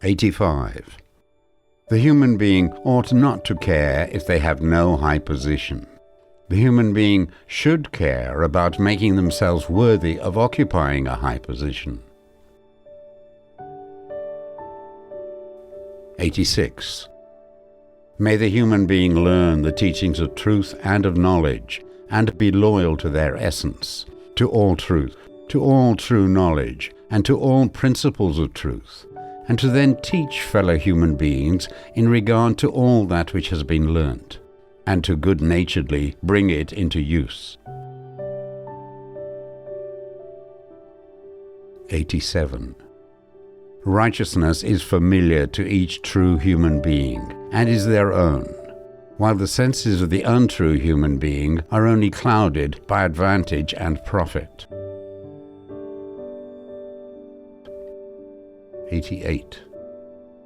85. The human being ought not to care if they have no high position. The human being should care about making themselves worthy of occupying a high position. 86. May the human being learn the teachings of truth and of knowledge, and be loyal to their essence, to all truth, to all true knowledge, and to all principles of truth, and to then teach fellow human beings in regard to all that which has been learnt, and to good-naturedly bring it into use. 87. Righteousness is familiar to each true human being, and is their own, while the senses of the untrue human being are only clouded by advantage and profit. 88.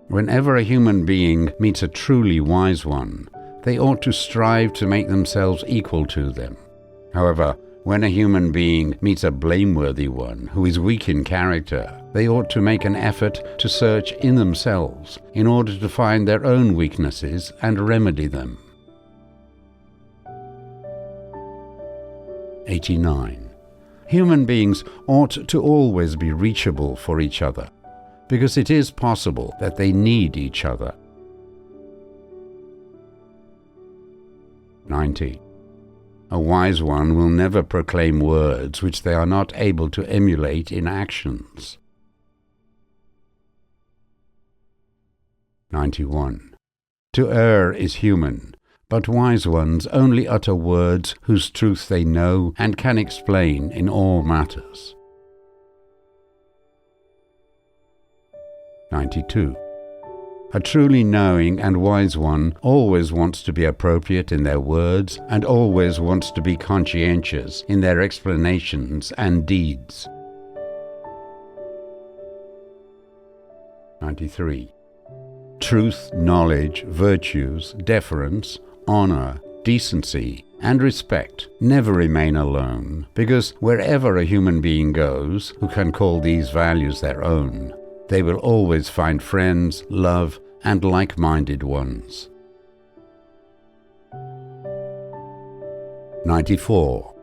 Whenever a human being meets a truly wise one, they ought to strive to make themselves equal to them. However, when a human being meets a blameworthy one who is weak in character, they ought to make an effort to search in themselves in order to find their own weaknesses and remedy them. 89. Human beings ought to always be reachable for each other, because it is possible that they need each other. 90. A wise one will never proclaim words which they are not able to emulate in actions. 91. To err is human, but wise ones only utter words whose truth they know and can explain in all matters. 92. A truly knowing and wise one always wants to be appropriate in their words and always wants to be conscientious in their explanations and deeds. 93. Truth, knowledge, virtues, deference, honor, decency, and respect never remain alone, because wherever a human being goes who can call these values their own, they will always find friends, love, and like-minded ones. 94.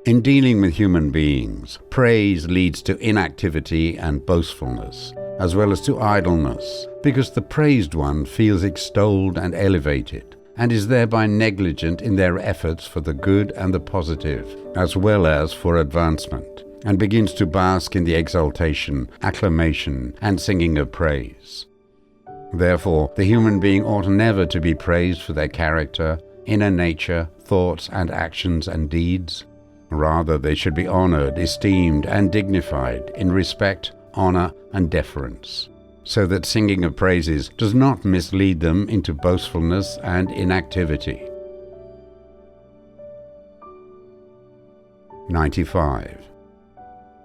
In dealing with human beings, praise leads to inactivity and boastfulness, as well as to idleness, because the praised one feels extolled and elevated, and is thereby negligent in their efforts for the good and the positive, as well as for advancement, and begins to bask in the exaltation, acclamation, and singing of praise. Therefore, the human being ought never to be praised for their character, inner nature, thoughts and actions and deeds. Rather, they should be honored, esteemed, and dignified in respect, honor, and deference, so that singing of praises does not mislead them into boastfulness and inactivity. 95.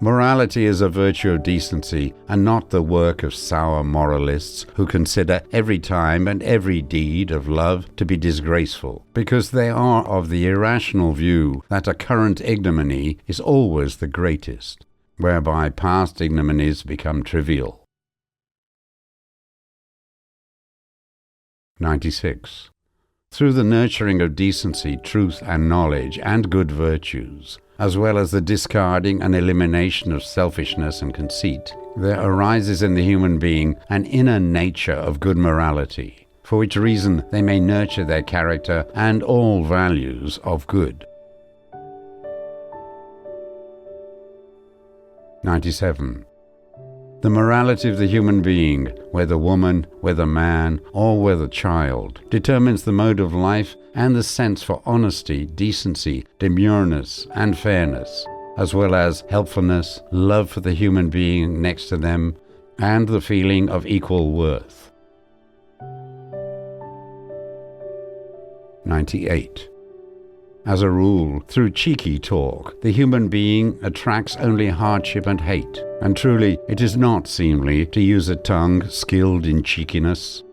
Morality is a virtue of decency, and not the work of sour moralists who consider every time and every deed of love to be disgraceful, because they are of the irrational view that a current ignominy is always the greatest, whereby past ignominies become trivial. 96. Through the nurturing of decency, truth, and knowledge, and good virtues, as well as the discarding and elimination of selfishness and conceit, there arises in the human being an inner nature of good morality, for which reason they may nurture their character and all values of good. 97. The morality of the human being, whether woman, whether man, or whether child, determines the mode of life and the sense for honesty, decency, demureness, and fairness, as well as helpfulness, love for the human being next to them, and the feeling of equal worth. 98. As a rule, through cheeky talk, the human being attracts only hardship and hate, and truly it is not seemly to use a tongue skilled in cheekiness.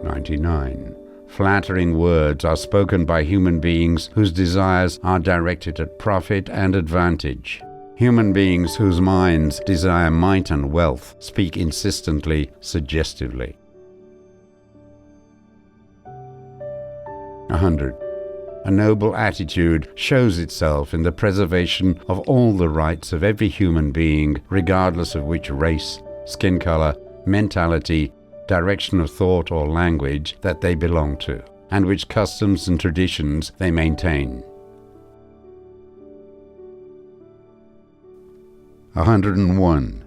99. Flattering words are spoken by human beings whose desires are directed at profit and advantage, Human beings whose minds desire might and wealth speak insistently, suggestively. 100. A noble attitude shows itself in the preservation of all the rights of every human being, regardless of which race, skin color, mentality, direction of thought or language that they belong to, and which customs and traditions they maintain. 101.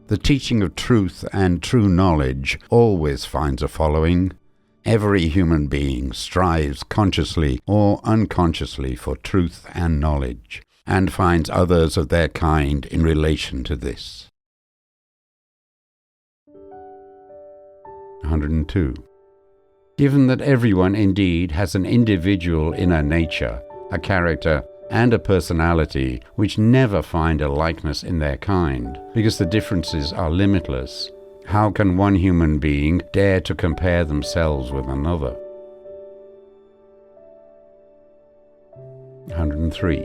The teaching of truth and true knowledge always finds a following. Every human being strives consciously or unconsciously for truth and knowledge, and finds others of their kind in relation to this. 102. Given that everyone indeed has an individual inner nature, a character, and a personality which never find a likeness in their kind, because the differences are limitless, how can one human being dare to compare themselves with another? 103.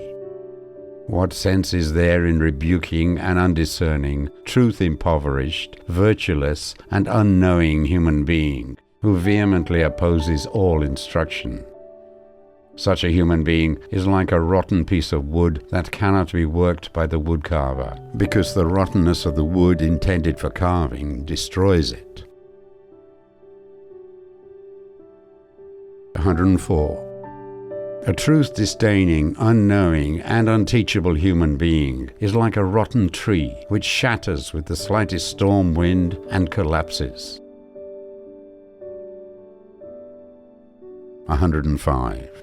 What sense is there in rebuking an undiscerning, truth-impoverished, virtueless, and unknowing human being who vehemently opposes all instruction? Such a human being is like a rotten piece of wood that cannot be worked by the woodcarver, because the rottenness of the wood intended for carving destroys it. 104. A truth-disdaining, unknowing, and unteachable human being is like a rotten tree which shatters with the slightest storm wind and collapses. 105.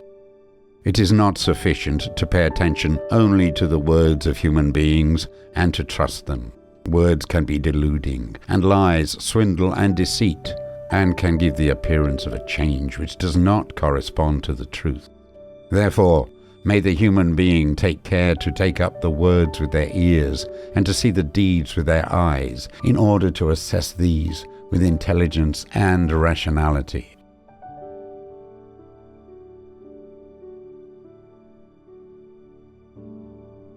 It is not sufficient to pay attention only to the words of human beings and to trust them. Words can be deluding, and lies, swindle, and deceit, and can give the appearance of a change which does not correspond to the truth. Therefore, may the human being take care to take up the words with their ears and to see the deeds with their eyes, in order to assess these with intelligence and rationality.